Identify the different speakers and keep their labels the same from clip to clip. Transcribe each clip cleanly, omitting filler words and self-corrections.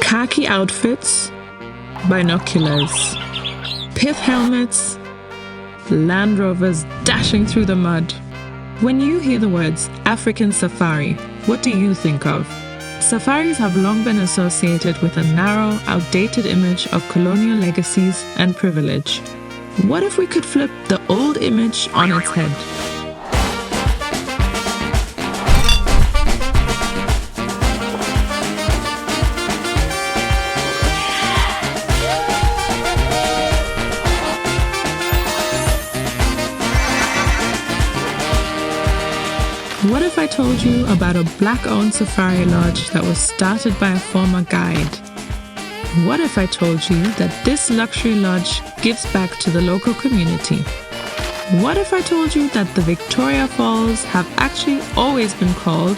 Speaker 1: Khaki outfits, binoculars, pith helmets, Land Rovers dashing through the mud. When you hear the words African safari, what do you think of? Safaris have long been associated with a narrow, outdated image of colonial legacies and privilege. What if we could flip the old image on its head? What if I told you about a black-owned safari lodge that was started by a former guide? What if I told you that this luxury lodge gives back to the local community? What if I told you that the Victoria Falls have actually always been called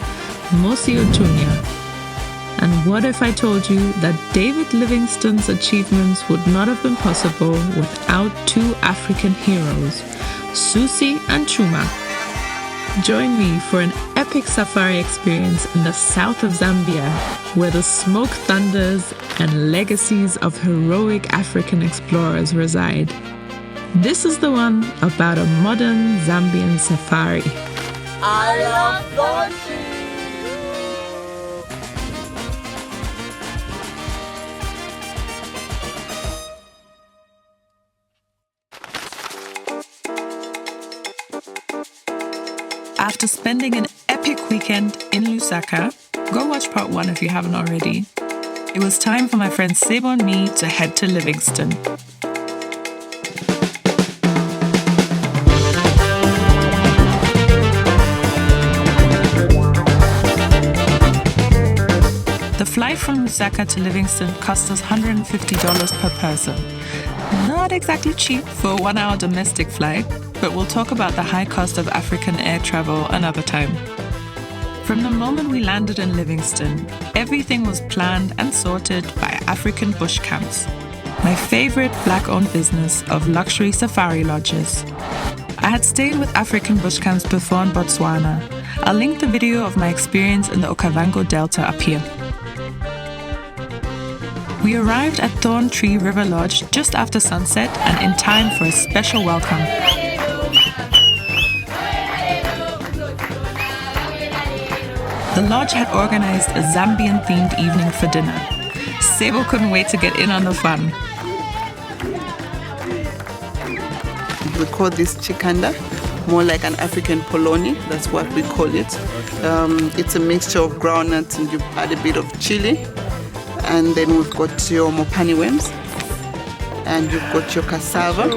Speaker 1: Mosi-oa-Tunya? And what if I told you that David Livingstone's achievements would not have been possible without two African heroes, Susi and Chuma? Join me for an epic safari experience in the south of Zambia, where the smoke thunders and legacies of heroic African explorers reside. This is the one about a modern Zambian safari.
Speaker 2: I love Thorntree!
Speaker 1: After spending an epic weekend in Lusaka, go watch part 1 if you haven't already. It was time for my friend Sebo and me to head to Livingstone. The flight from Lusaka to Livingstone cost us $150 per person. Not exactly cheap for a 1-hour domestic flight, but we'll talk about the high cost of African air travel another time. From the moment we landed in Livingstone, everything was planned and sorted by African bush camps, my favorite black-owned business of luxury safari lodges. I had stayed with African bush camps before in Botswana. I'll link the video of my experience in the Okavango Delta up here. We arrived at Thorntree River Lodge just after sunset and in time for a special welcome. The lodge had organized a Zambian-themed evening for dinner. Sebo couldn't wait to get in on the fun.
Speaker 2: We call this chikanda, more like an African polony, that's what we call it. It's a mixture of groundnuts and you add a bit of chili. And then we've got your mopani worms. And you've got your cassava.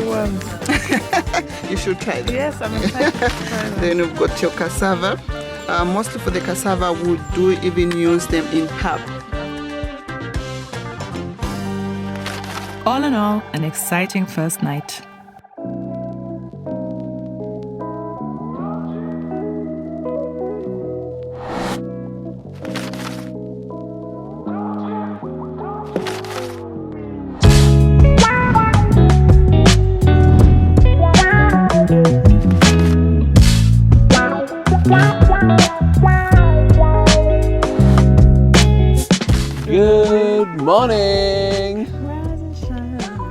Speaker 2: You should try that.
Speaker 1: Yes, I'm excited to try that.
Speaker 2: Then we've got your cassava. Mostly for the cassava, we do even use them in pap.
Speaker 1: All in all, an exciting first night.
Speaker 3: Good morning!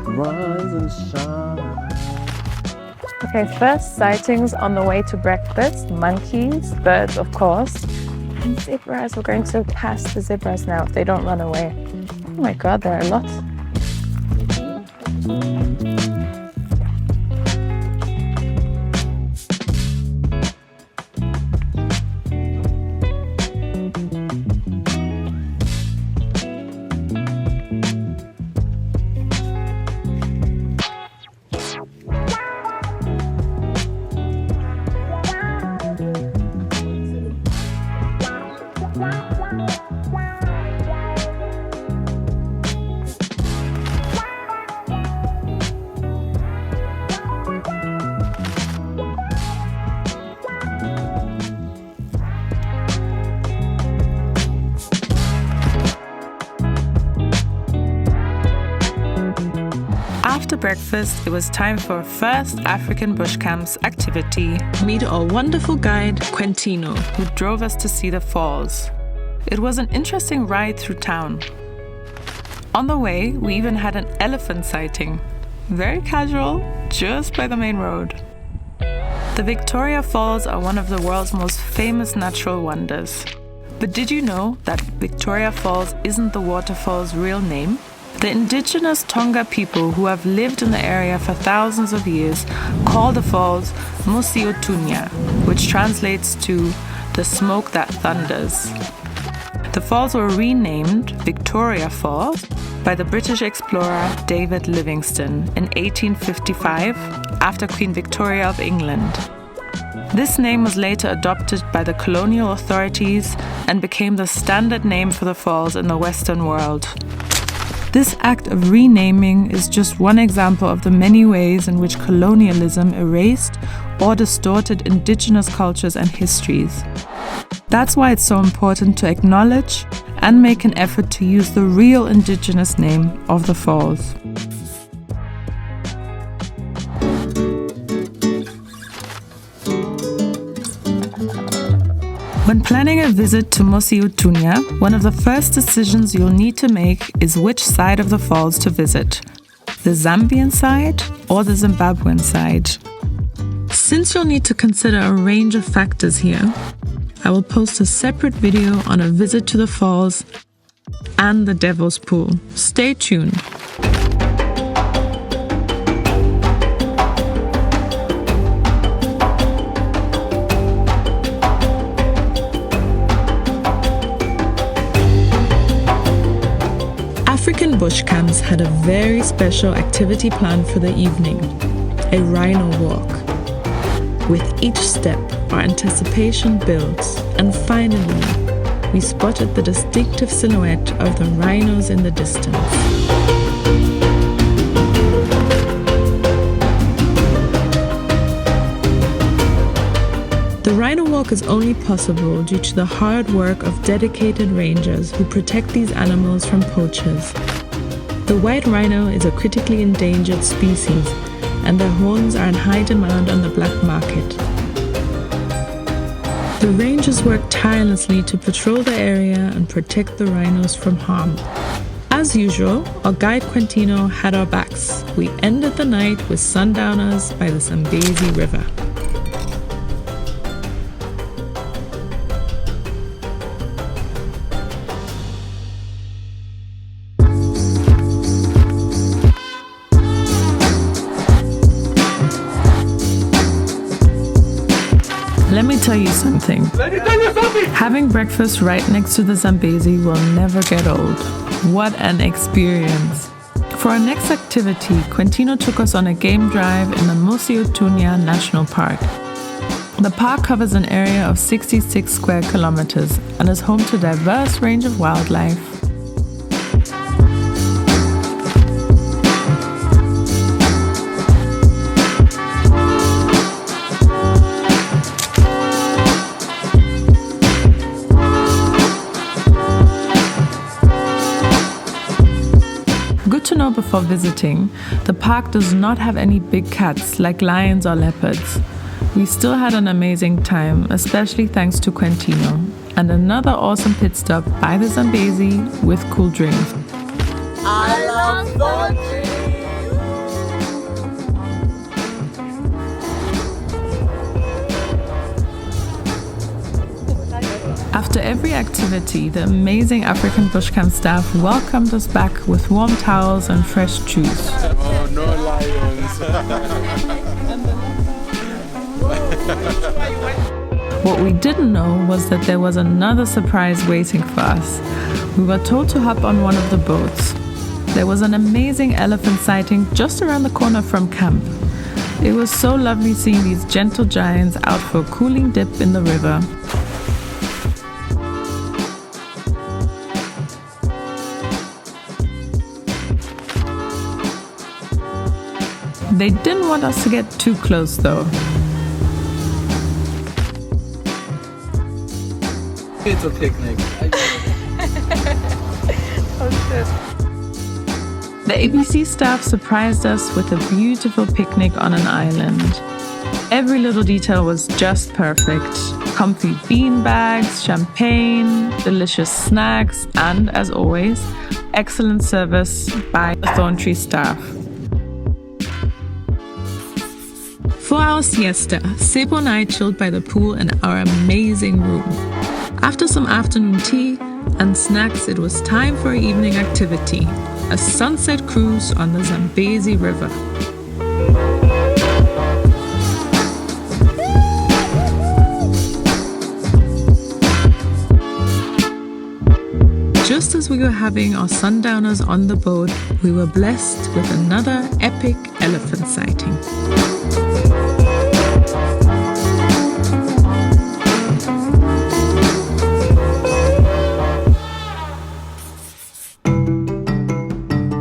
Speaker 1: Rise and
Speaker 3: shine.
Speaker 4: Okay, first sightings on the way to breakfast. Monkeys, birds of course, and zebras. We're going to pass the zebras now if they don't run away. Oh my god, there are a lot.
Speaker 1: After breakfast, it was time for our first African bush camps activity. Meet our wonderful guide, Quentino, who drove us to see the falls. It was an interesting ride through town. On the way, we even had an elephant sighting. Very casual, just by the main road. The Victoria Falls are one of the world's most famous natural wonders. But did you know that Victoria Falls isn't the waterfall's real name? The indigenous Tonga people who have lived in the area for thousands of years call the falls Mosi-oa-Tunya, which translates to the smoke that thunders. The falls were renamed Victoria Falls by the British explorer David Livingstone in 1855 after Queen Victoria of England. This name was later adopted by the colonial authorities and became the standard name for the falls in the Western world. This act of renaming is just one example of the many ways in which colonialism erased or distorted indigenous cultures and histories. That's why it's so important to acknowledge and make an effort to use the real indigenous name of the falls. When planning a visit to Mosi-oa-Tunya, one of the first decisions you'll need to make is which side of the falls to visit, the Zambian side or the Zimbabwean side. Since you'll need to consider a range of factors here, I will post a separate video on a visit to the falls and the Devil's Pool. Stay tuned. African bush camps had a very special activity planned for the evening, a Rhino Walk. With each step, our anticipation builds, and finally, we spotted the distinctive silhouette of the rhinos in the distance. The Rhino Walk is only possible due to the hard work of dedicated rangers who protect these animals from poachers. The white rhino is a critically endangered species, and their horns are in high demand on the black market. The rangers work tirelessly to patrol the area and protect the rhinos from harm. As usual, our guide Quintino had our backs. We ended the night with sundowners by the Zambezi River. Let me tell you something. Having breakfast right next to the Zambezi will never get old. What an experience. For our next activity, Quintino took us on a game drive in the Mosi-oa-Tunya National Park. The park covers an area of 66 square kilometers and is home to a diverse range of wildlife. Good to know before visiting, the park does not have any big cats like lions or leopards. We still had an amazing time, especially thanks to Quintino, and another awesome pit stop by the Zambezi with cool drinks.
Speaker 3: I love Thorntree.
Speaker 1: After every activity, the amazing African bushcamp staff welcomed us back with warm towels and fresh juice.
Speaker 3: Oh, no lions.
Speaker 1: What we didn't know was that there was another surprise waiting for us. We were told to hop on one of the boats. There was an amazing elephant sighting just around the corner from camp. It was so lovely seeing these gentle giants out for a cooling dip in the river. They didn't want us to get too close though.
Speaker 3: It's a picnic.
Speaker 1: The ABC staff surprised us with a beautiful picnic on an island. Every little detail was just perfect. Comfy bean bags, champagne, delicious snacks, and as always, excellent service by the Thorntree staff. For our siesta, Sebo and I chilled by the pool in our amazing room. After some afternoon tea and snacks, it was time for an evening activity, a sunset cruise on the Zambezi River. Just as we were having our sundowners on the boat, we were blessed with another epic elephant sighting.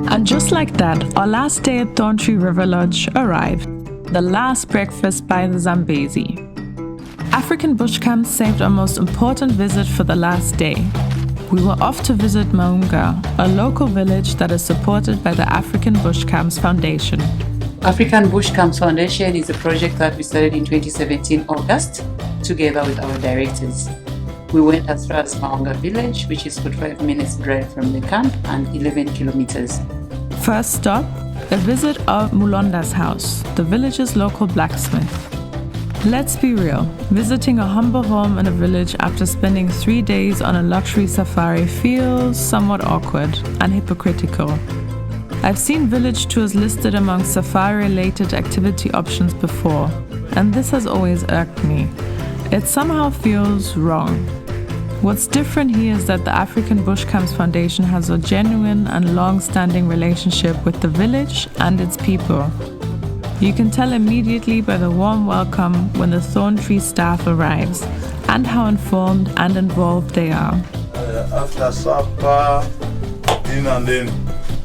Speaker 1: And just like that, our last day at Thorntree River Lodge arrived, the last breakfast by the Zambezi. African bush camps saved our most important visit for the last day. We were off to visit Maunga, a local village that is supported by the African Bush Camps Foundation.
Speaker 5: African Bush Camps Foundation is a project that we started in 2017 August, together with our directors. We went as far as Maunga village, which is 45 minutes drive from the camp and 11 kilometers.
Speaker 1: First stop, a visit of Mulonda's house, the village's local blacksmith. Let's be real, visiting a humble home in a village after spending 3 days on a luxury safari feels somewhat awkward and hypocritical. I've seen village tours listed among safari-related activity options before, and this has always irked me. It somehow feels wrong. What's different here is that the African Bush Camps Foundation has a genuine and long-standing relationship with the village and its people. You can tell immediately by the warm welcome when the Thorntree staff arrives and how informed and involved they are.
Speaker 6: After supper, dinner, and then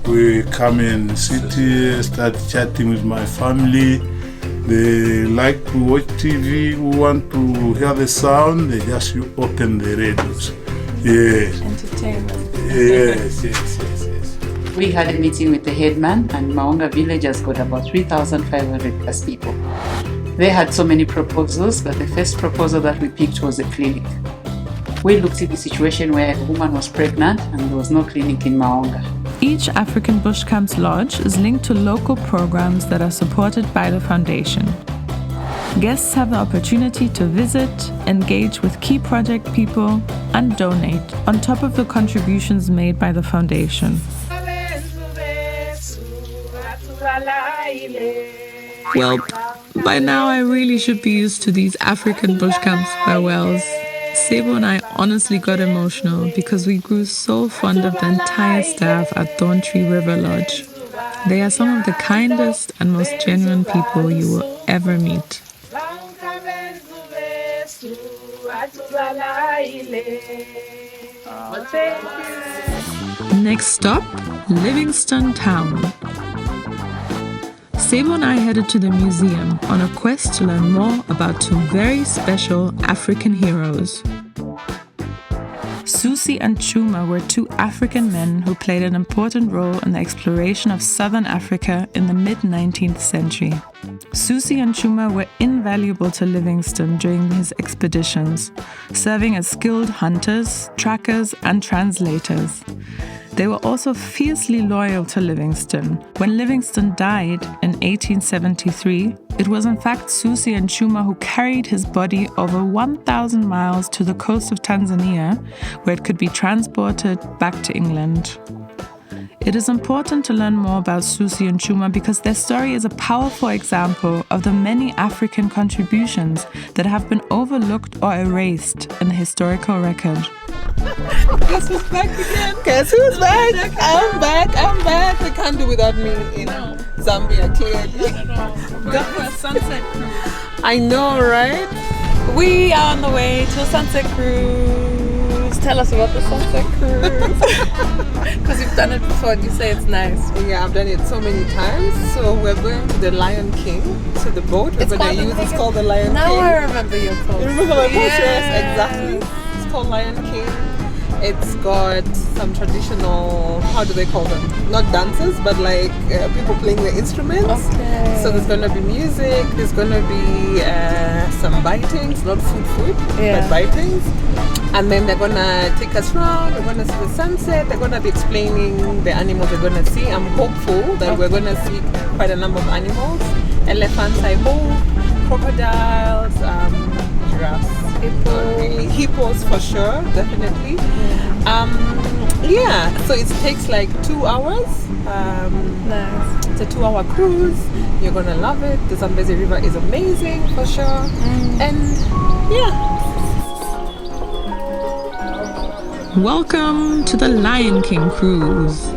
Speaker 6: we come and sit here, start chatting with my family. They like to watch TV, who want to hear the sound, they just open the radios. Yes.
Speaker 1: Entertainment.
Speaker 6: Yes.
Speaker 5: We had a meeting with the headman, and Maunga village has got about 3,500 plus people. They had so many proposals, but the first proposal that we picked was a clinic. We looked at the situation where a woman was pregnant and there was no clinic in Maunga.
Speaker 1: Each African Bush Camps Lodge is linked to local programs that are supported by the foundation. Guests have the opportunity to visit, engage with key project people, and donate, on top of the contributions made by the foundation. Well, by now I really should be used to these African bush camps farewells. Sebo and I honestly got emotional because we grew so fond of the entire staff at Thorntree River Lodge. They are some of the kindest and most genuine people you will ever meet. Next stop, Livingstone Town. Sebo and I headed to the museum on a quest to learn more about two very special African heroes. Susi and Chuma were two African men who played an important role in the exploration of southern Africa in the mid-19th century. Susi and Chuma were invaluable to Livingstone during his expeditions, serving as skilled hunters, trackers, and translators. They were also fiercely loyal to Livingstone. When Livingstone died in 1873, it was in fact Susi and Chuma who carried his body over 1,000 miles to the coast of Tanzania, where it could be transported back to England. It is important to learn more about Susi and Chuma because their story is a powerful example of the many African contributions that have been overlooked or erased in the historical record.
Speaker 2: Guess who's back again? Guess who's back? I'm back. They can't do without me in Zambia, clearly.
Speaker 1: Go for a sunset cruise.
Speaker 2: I know, right?
Speaker 4: We are on the way to a sunset cruise. Tell us about the sunset cruise. Because you've done it before and you say it's nice.
Speaker 2: Yeah, I've done it so many times. So we're going to the Lion King. So the boat we're going to use is called the Lion King.
Speaker 4: Now I remember your post.
Speaker 2: You remember my post? Yes, exactly. It's called Lion King.
Speaker 7: It's got some traditional, how do they call them? Not dancers, but like people playing the instruments.
Speaker 4: Okay.
Speaker 7: So there's gonna be music, there's gonna be some bitings, not food, but bitings. And then they're gonna take us around, we're gonna see the sunset, they're gonna be explaining the animals we're gonna see. I'm hopeful that we're gonna see quite a number of animals. Elephants, I hope, crocodiles, giraffes. Hippos for sure, definitely. So it takes like 2 hours.
Speaker 4: Nice.
Speaker 7: It's a 2-hour cruise. You're gonna love it. The Zambezi River is amazing for sure. And
Speaker 1: Welcome to the Lion King cruise.